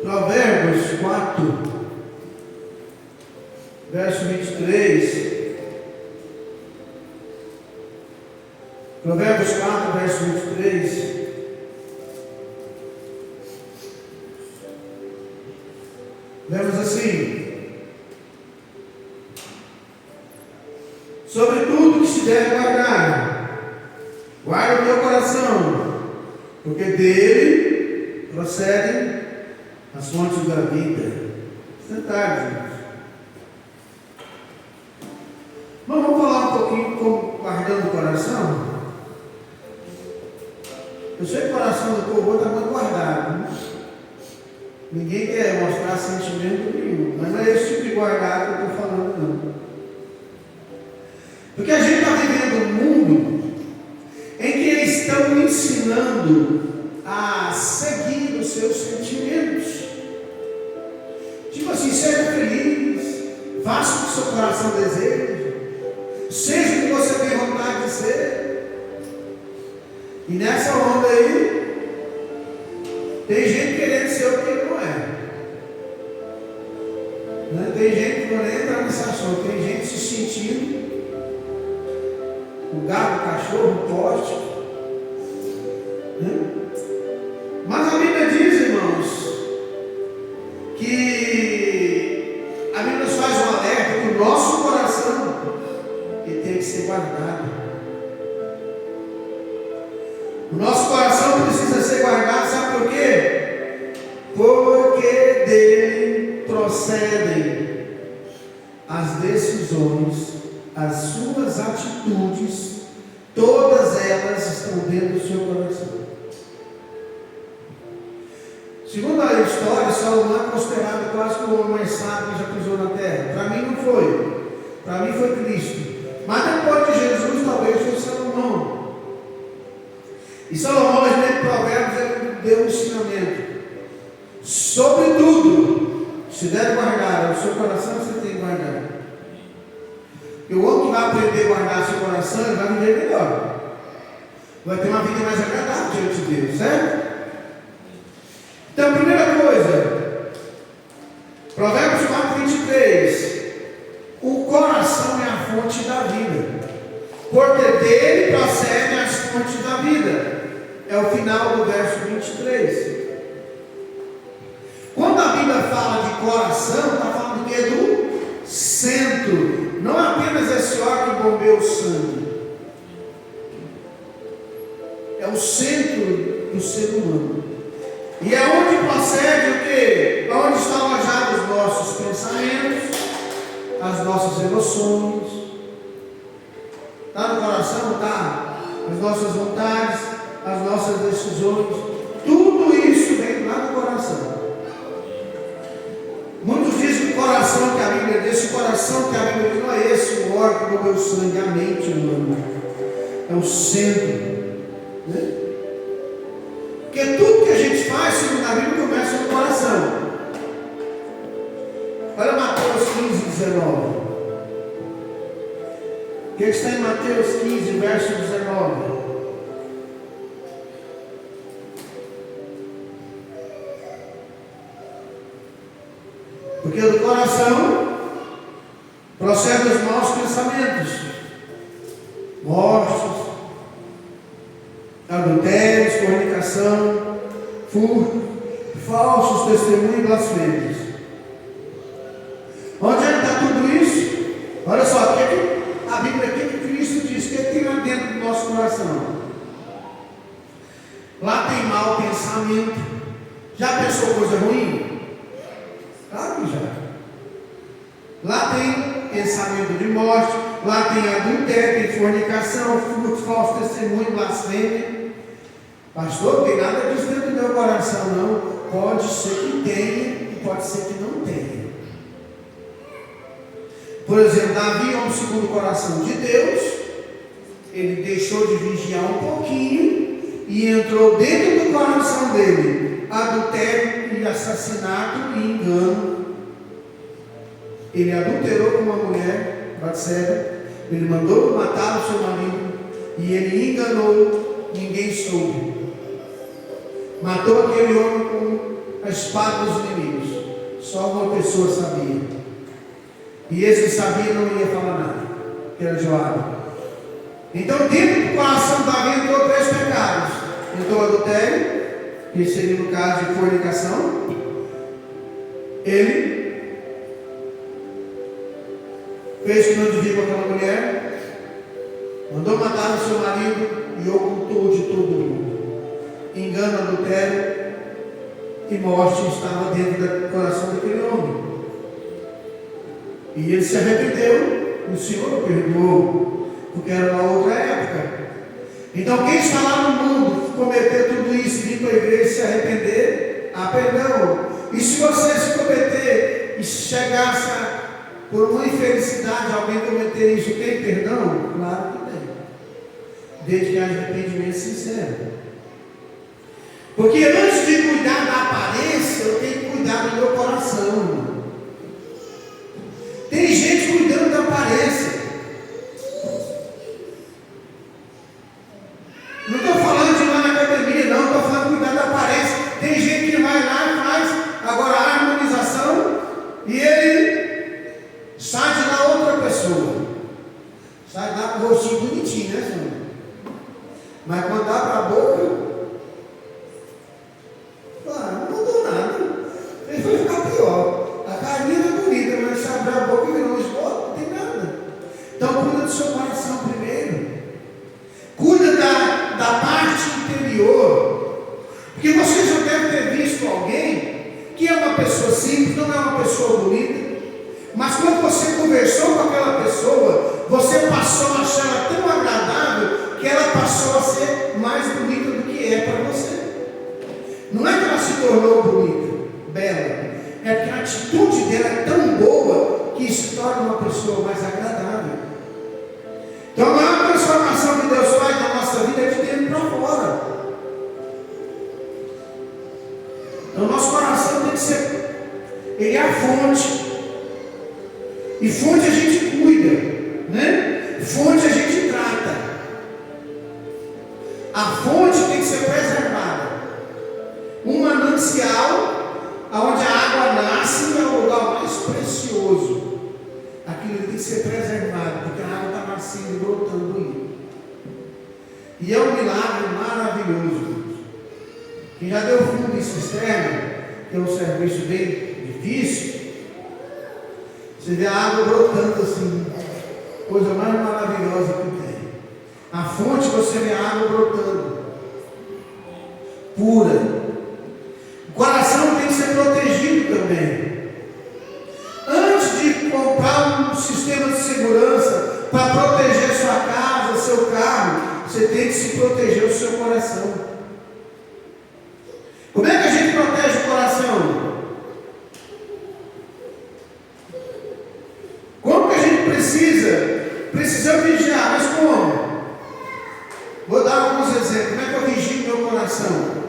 Provérbios 4, verso 23. Provérbios 4, verso 23. Lemos assim: sobre tudo que se deve guardar, guarda o teu coração, porque dele procedem as fontes da vida. Sentar, gente. Mas vamos falar um pouquinho como guardando o coração. Eu sei que o coração do povo está muito guardado, né? Ninguém quer mostrar sentimento nenhum, mas não é esse tipo de guardado que eu estou falando, não. Porque a gente está vivendo um mundo em que eles estão ensinando a seguir os seus sentimentos. Tipo assim, seja feliz, faça o que o seu coração deseja, seja o que você tem vontade de ser. E nessa onda aí, tem gente querendo ser o que ele não é. Né? Tem gente que não entra nessa ação, tem gente se sentindo o gato, o cachorro, o poste. Né? Mas a Bíblia diz, irmãos, que a Bíblia nos faz um alerta que o nosso coração ele tem que ser guardado. O nosso coração precisa ser guardado, sabe por quê? Porque dele procedem as decisões, as suas atitudes, todas elas estão dentro do seu coração. Segundo a história, Salomão é considerado quase que o homem mais sábio que já pisou na terra. Para mim não foi. Para mim foi Cristo. Mas depois de Jesus, talvez foi Salomão. E Salomão, nas letras de Provérbios, ele deu um ensinamento. Sobretudo, se deve guardar o seu coração, você tem que guardar. E o homem que vai aprender a guardar seu coração, ele vai viver melhor. Vai ter uma vida mais agradável diante de Deus, certo? Então, primeira coisa, Provérbios 4, 23. O coração é a fonte da vida, porque dele procedem as fontes da vida. É o final do verso 23. Quando a Bíblia fala de coração, está falando do quê? Do centro. Não apenas esse órgão que bombeia o sangue. É o centro do ser humano. E é onde procede o quê? Onde estão alojados os nossos pensamentos, as nossas emoções. Está no coração? Está. As nossas vontades, as nossas decisões. Tudo isso vem lá do coração. Muitos dizem que o coração que a Bíblia diz, esse coração que a Bíblia diz, não é esse o órgão do meu sangue, é a mente humana. É o centro. Né? Porque tudo que a gente faz, segundo a Bíblia, começa no coração. Olha Mateus 15, 19. O que está em Mateus 15, verso 19? Porque do coração procedem os maus pensamentos, mortes, adultérios, fornicação, furto, falsos testemunhos e blasfêmias. Onde é que está tudo isso? Olha só, o que a Bíblia aqui que Cristo diz, que tem lá dentro do nosso coração? Lá tem mau pensamento. Já pensou coisa ruim? Claro que já. Lá tem pensamento de morte, lá tem adultério, tem fornicação, furto, falso testemunho, blasfêmia. Pastor, não tem nada disso dentro do meu coração, não. Pode ser que tenha e pode ser que não tenha. Por exemplo, Davi, homem segundo o coração de Deus, ele deixou de vigiar um pouquinho e entrou dentro do coração dele adultério e assassinato e engano. Ele adulterou com uma mulher, Batseba, ele mandou matar o seu marido e ele enganou, ninguém soube. Matou aquele homem com a espada dos inimigos. Só uma pessoa sabia. E esse que sabia não ia falar nada, que era Joabe. Então, dentro do coração de Davi entrou 3 pecados. Entrou o adultério, que seria no caso de fornicação. Ele fez que não devia com aquela mulher, mandou matar o seu marido e ocultou de todo mundo. Engano, adultério e morte estava dentro do coração daquele homem. E ele se arrependeu, o Senhor o perdoou, porque era uma outra época. Então quem está lá no mundo, cometer tudo isso, vir para a igreja e se arrepender, há perdão. E se você se cometer e chegasse por uma infelicidade, alguém cometer isso, tem perdão? Claro que tem. Desde que haja arrependimento sincero. Porque antes de cuidar da aparência, eu tenho que cuidar do meu coração. Tem gente cuidando da aparência. Não estou falando de ir lá na academia, não. Estou falando de cuidar da aparência. Tem gente que vai lá e faz agora a harmonização e ele sai de lá outra pessoa. Sai de lá com o rostinho bonitinho, né, senhor? Mas quando dá para a boca, não mudou nada. Ele vai ficar pior. A carinha é bonita, mas se abrir a boca e virou um esgoto, não tem nada. Então cuida do seu coração primeiro. Cuida da parte interior. Porque você já deve ter visto alguém que é uma pessoa simples, não é uma pessoa bonita. Mas quando você conversou com aquela pessoa, você passou a achar ela tão agradável que ela passou a ser mais bonita do que é para você. Não é que ela se tornou bonita, bela, é porque a atitude dela é tão boa que se torna uma pessoa mais agradável. Então a maior transformação que Deus faz na nossa vida é de dentro para fora. Então nosso coração tem que ser, ele é a fonte. E fonte a gente cuida, né? Fonte a gente trata. A fonte tem que ser preservada. Um manancial, onde a água nasce, é o lugar mais precioso. Aquilo tem que ser preservado, porque a água está nascendo e brotando aí. E é um milagre maravilhoso. Quem já deu fundo em cisterna, que é um serviço bem difícil, você vê a água brotando assim, coisa mais maravilhosa que tem. A fonte, você vê a água brotando, pura. O coração tem que ser protegido também. Antes de comprar um sistema de segurança para proteger sua casa, seu carro, você tem que se proteger o seu coração. Como é que a gente protege o coração? Como que a gente precisa vigiar? Mas como? Vou dar alguns exemplos. Como é que eu vigio o meu coração?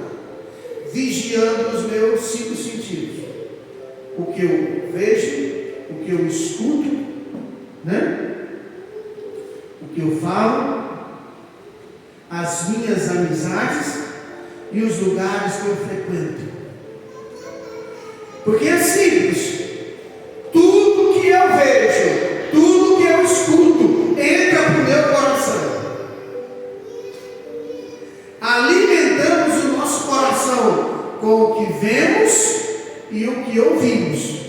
Vigiando os meus 5 sentidos. O que eu vejo, o que eu escuto, né? O que eu falo, as minhas amizades e os lugares que eu frequento. Porque é simples. Tudo que eu vejo, tudo que eu escuto, entra para o meu coração. Alimentamos o nosso coração com o que vemos e o que ouvimos.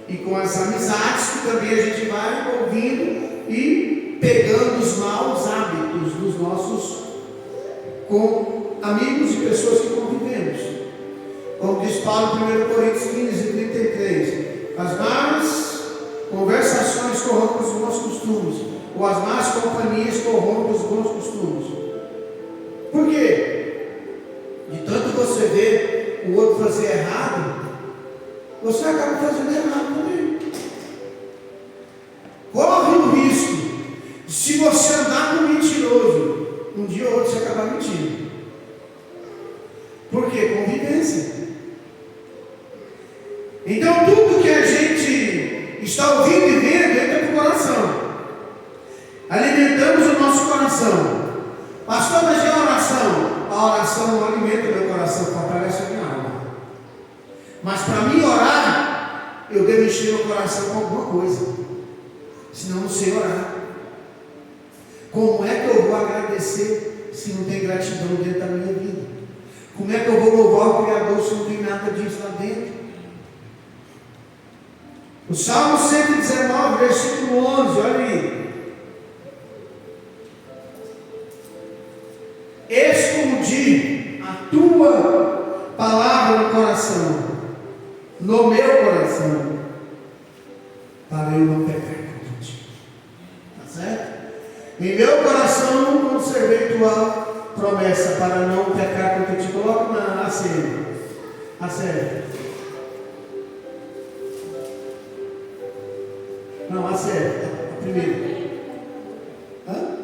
E com as amizades que também a gente vai ouvindo e pegando os maus hábitos dos nossos com amigos e pessoas que convivemos. Como diz Paulo em 1 Coríntios 15, 33. As más conversações corrompem os bons costumes, ou as más companhias corrompem os bons costumes. Por quê? De tanto você ver o outro fazer errado, você acaba fazendo errado também. Corre o risco de, se você andar com um mentiroso, um dia ou outro você acabar mentindo. Por quê? Convivência. Então tudo que a gente está ouvindo e vendo entra para o coração. Alimentamos o nosso coração. Pastor, mas é a oração? A oração não alimenta o meu coração, fortalece a minha alma. Mas para mim orar, eu devo encher meu coração com alguma coisa. Senão não sei orar. Como é que eu vou agradecer se não tem gratidão dentro da minha vida? Como é que eu vou louvar o Criador se não tem nada disso lá dentro? O Salmo 119, versículo 11, olha aí. Escondi a tua palavra no coração, no meu coração, para eu não pecar contra ti. Está certo? Em meu coração conservei tua promessa para não pecar contra ti. Coloca na cena. Acerta. Não, acerta. A primeira. Hã?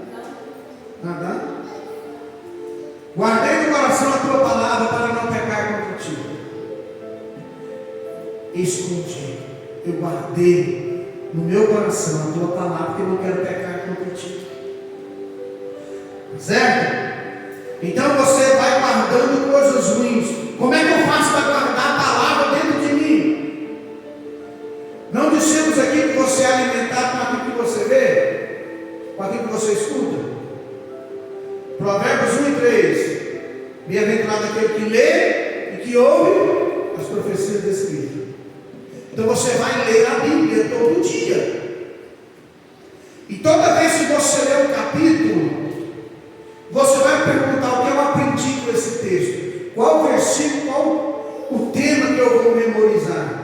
Nada? Guardei no coração a tua palavra para não pecar contra ti. Escondi. Eu guardei no meu coração a tua palavra porque eu não quero pecar contra ti. Certo? Então você vai guardando coisas ruins. Como é que eu faço para guardar a palavra dentro de mim? Não dissemos aqui que você é alimentado com aquilo que você vê, com aquilo que você escuta. Provérbios 1 e 3. Bem-aventurado aquele que lê e que ouve as profecias desse livro. Então você vai ler a Bíblia todo dia. E toda vez que você lê um capítulo, você vai perguntar o que eu aprendi com esse texto. Qual o versículo, qual o tema que eu vou memorizar.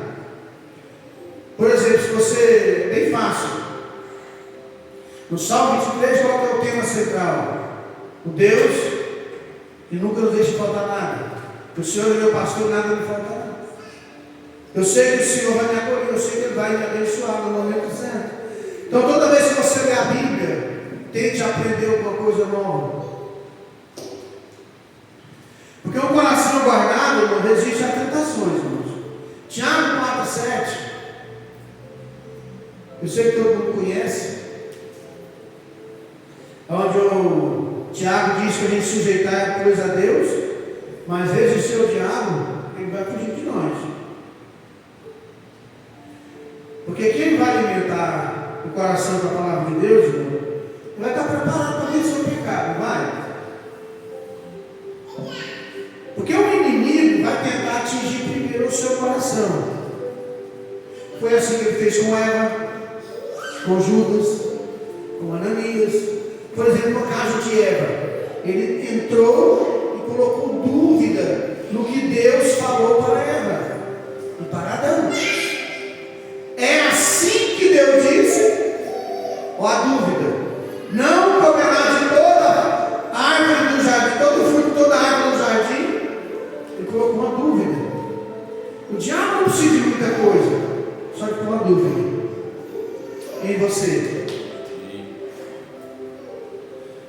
Por exemplo, se você, bem fácil. No Salmo 23, qual é o tema central? O Deus que nunca nos deixa faltar nada. O Senhor é meu pastor, nada me faltará. Eu sei que o Senhor vai me acolher, eu sei que Ele vai me abençoar no momento certo. Então toda vez que você lê a Bíblia, tente aprender alguma coisa nova. Porque o coração guardado não resiste a tentações, irmãos. Tiago 4,7. Eu sei que todo mundo conhece. Onde o Tiago diz que a gente sujeitar a coisa a Deus, mas resistir ao diabo, ele vai fugir de nós. Porque quem vai alimentar o coração com a palavra de Deus, irmão, vai estar preparado para vencer o pecado, não vai? Porque o inimigo vai tentar atingir primeiro o seu coração. Foi assim que ele fez com Eva, com Judas, com Ananias. Por exemplo, no caso de Eva, ele entrou e colocou dúvida no que Deus falou para Eva e para Adão. É assim que Deus disse, ó, a dúvida: não comerá de toda árvore do jardim, todo fruto, toda árvore do jardim. Ele colocou uma dúvida. O diabo não precisa de muita coisa, só que com uma dúvida em você.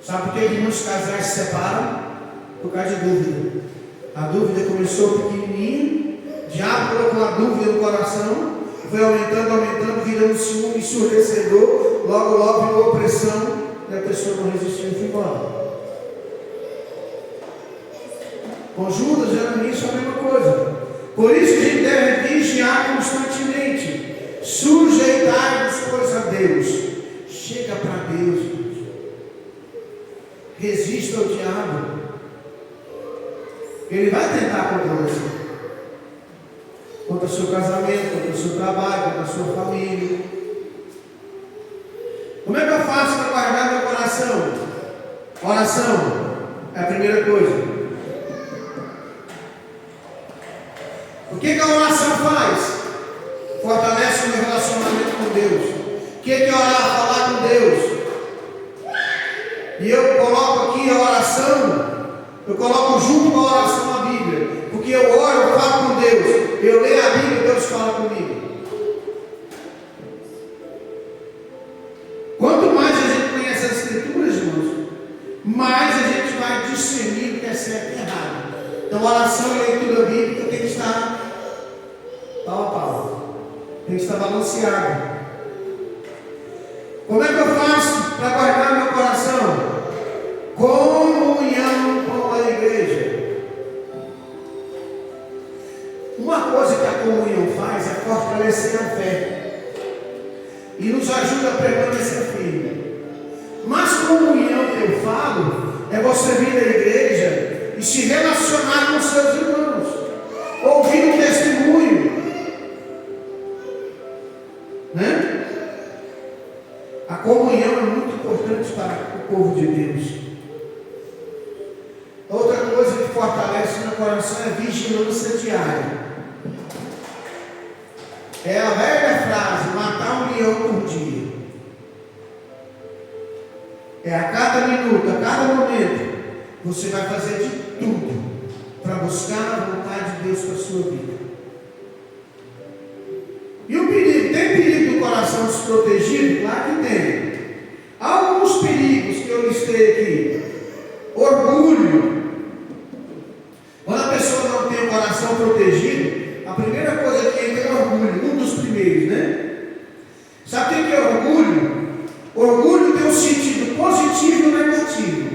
Sabe por que muitos casais se separam? Por causa de dúvida. A dúvida começou pequenininha, o diabo colocou a dúvida no coração, foi aumentando, virando ciúme ensurdecedor, logo virou opressão, e a pessoa não resistiu e foi embora. Com Judas e Ananias foi a mesma coisa. Por isso que a gente deve vigiar constantemente, sujeitar-nos, pois, a Deus. Chega para Deus, irmãos. Resista ao diabo. Ele vai tentar contra você, contra o seu casamento, contra o seu trabalho, contra a sua família. Como é que eu faço para guardar meu coração? Oração é a primeira coisa. O que a oração faz? Fortalece o meu relacionamento com Deus. O que é orar? Falar com Deus. E eu coloco aqui a oração, eu coloco junto com a oração a Bíblia. Porque eu oro, eu falo com Deus. Eu leio a Bíblia e Deus fala comigo. Quanto mais a gente conhece as Escrituras, irmãos, mais a gente vai discernir o que é certo e errado. Então a oração e a leitura bíblica tem que estar pau a pau. Tem que estar balanceado. Como é que eu faço para guardar meu coração? Comunhão com a igreja. Uma coisa que a comunhão faz é fortalecer a fé e nos ajuda a permanecer firme. Mas comunhão que eu falo é você vir à igreja e se relacionar com seus irmãos, ouvir um testemunho, né? A comunhão é muito importante para o povo de Deus. Outra coisa que fortalece no coração é a vigilância diária. É a velha frase, matar um leão por dia. É a cada minuto, a cada momento, você vai fazer de tudo para buscar a vontade de Deus para a sua vida. E o perigo? Tem perigo do coração desprotegido? Claro que tem. Há alguns perigos que eu listei aqui. Orgulho. Quando a pessoa não tem o coração protegido, a primeira coisa que entra é orgulho. Um dos primeiros, né? Sabe o que é orgulho? Orgulho tem um sentido positivo e negativo.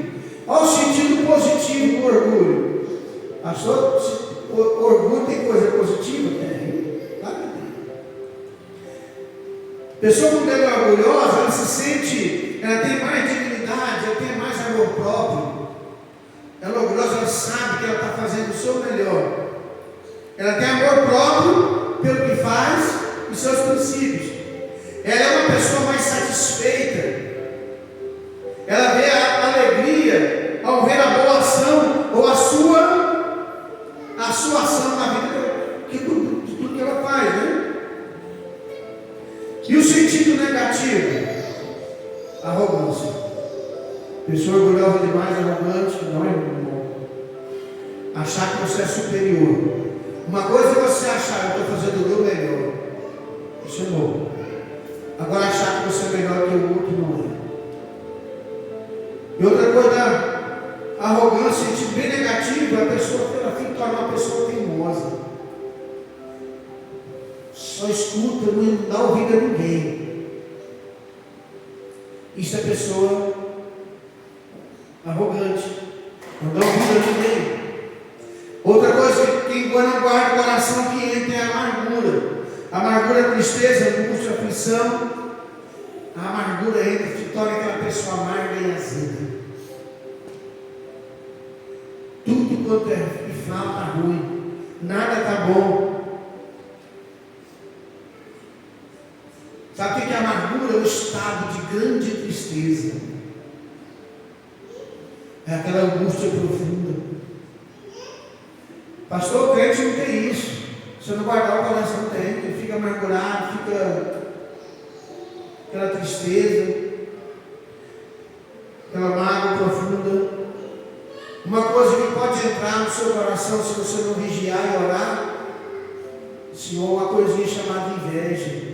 Olha o sentido positivo do orgulho. Orgulho tem coisa positiva? Tem. Claro que tem. A pessoa quando ela é orgulhosa, ela se sente, ela tem mais dignidade, ela tem mais amor próprio. Ela é orgulhosa, ela sabe que ela está fazendo o seu melhor. Ela tem amor próprio pelo que faz e seus princípios. Ela é uma pessoa mais satisfeita. Ela vê a alegria ao ver a boa ação ou a sua ação na vida de tudo que ela faz, né? E o sentido negativo? Arrogância. Pessoa orgulhosa demais, arrogante, não é bom. Achar que você é superior. Uma coisa é você achar, eu estou fazendo o meu melhor. Isso é bom. Agora achar que você é melhor que o outro não é. E outra coisa, arrogância, sentido bem negativo, a pessoa fica tornar uma pessoa teimosa. Só escuta, não dá ouvido a ninguém. Isso é pessoa arrogante. Não dá ouvido a ninguém. Outra coisa que não guarda o coração que entra é a amargura. A amargura é tristeza, angústia, aflição. A amargura entra e torna aquela pessoa amarga e azeda. Tudo quanto é final está ruim. Nada está bom. Sabe o que é amargura? É um estado de grande tristeza. É aquela angústia profunda. Pastor, o crente não tem isso. Se eu não guardar o coração, não tem. Ele fica amargurado, fica aquela tristeza, aquela mágoa profunda. Uma coisa que pode entrar no seu coração se você não vigiar e orar, Senhor, uma coisinha chamada inveja.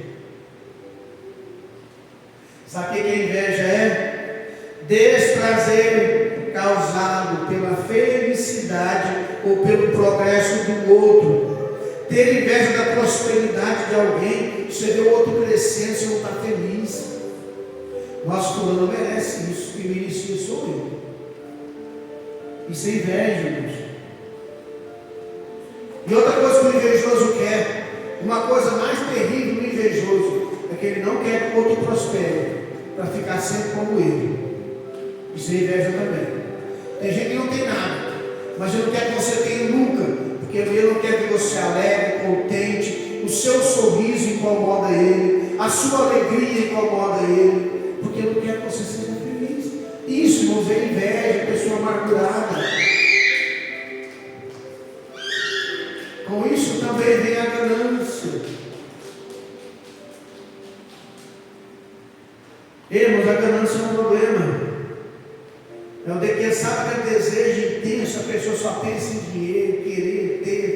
Sabe o que a inveja é? Desprazer causado pela felicidade ou pelo progresso do outro. Ter inveja da prosperidade de alguém, você vê o outro crescendo, você não está feliz. Nosso fulano não merece isso, que merecia sou eu. Isso é inveja, irmãos. E outra coisa que o invejoso quer, uma coisa mais terrível do invejoso, é que ele não quer que o outro prospere, para ficar sempre como ele. Isso é inveja também. Tem gente que não tem nada, mas ele não quer que você tenha nunca. Porque ele não quer que você alegre, contente, o seu sorriso incomoda ele, a sua alegria incomoda ele, porque ele não quer que você seja feliz. Isso, irmãos, é inveja, pessoa amargurada. Com isso também vem a ganância. Irmãos, a ganância é um problema. É onde que sabe aquele desejo intenso, a pessoa só pensa em dinheiro, querer, ter.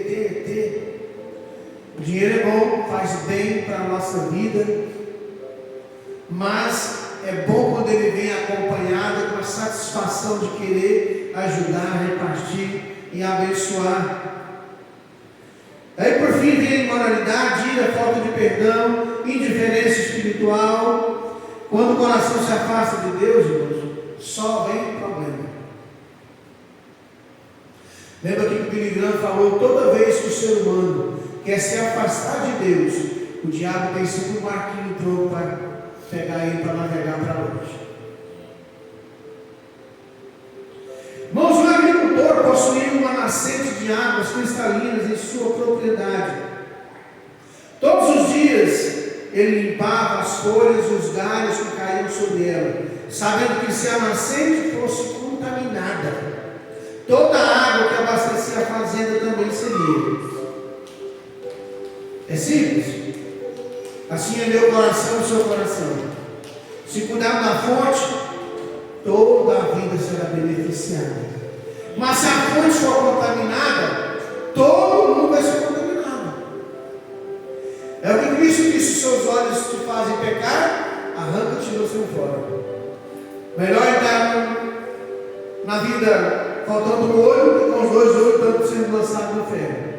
O dinheiro é bom, faz bem para a nossa vida, mas é bom quando ele vem acompanhado com a satisfação de querer ajudar, repartir e abençoar. Aí por fim vem a imoralidade, ira, falta de perdão, indiferença espiritual. Quando o coração se afasta de Deus, irmãos, só vem problema. Lembra que o Billy Graham falou, toda vez que o ser humano quer se afastar de Deus, o diabo tem sempre um barquinho no tronco para pegar ele para navegar para longe. Irmãos, o agricultor possuía uma nascente de águas cristalinas em sua propriedade. Todos os dias ele limpava as folhas e os galhos que caíam sobre ela, sabendo que se a nascente fosse contaminada, toda a água que abastecia a fazenda também seria. É simples. Assim é meu coração e seu coração. Se cuidarmos da fonte, toda a vida será beneficiada. Mas se a fonte for contaminada, todo mundo vai ser contaminado. É o que Cristo disse: seus olhos te fazem pecar, arranca-te e você fora. Melhor estar na vida faltando um olho do que com os dois olhos tanto sendo lançado no ferro.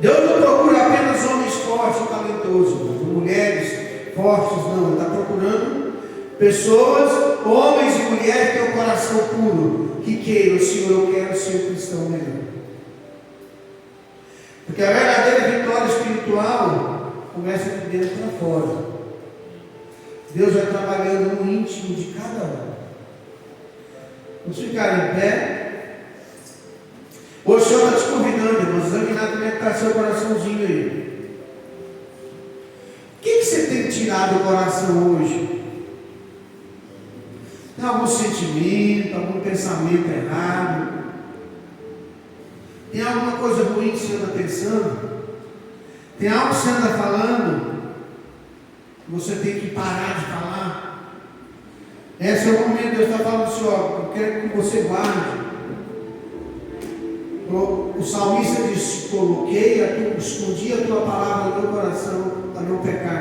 Deus não procura apenas homens fortes e talentosos, mulheres fortes, não. Ele está procurando pessoas, homens e mulheres que têm um coração puro, que queiram: Senhor, eu quero ser um cristão melhor. Porque a verdadeira vitória espiritual começa de dentro para fora. Deus vai trabalhando no íntimo de cada um. Vamos ficar em pé. Hoje o Senhor está te convidando, irmãos, a examinar como é que está seu coraçãozinho aí. O que você tem tirado do coração hoje? Tem algum sentimento, algum pensamento errado? Tem alguma coisa ruim que você anda pensando? Tem algo que você anda falando? Você tem que parar de falar? Esse é o momento que Deus está falando assim: ó, eu quero que você guarde. O salmista disse: escondi a tua palavra no meu coração para não pecar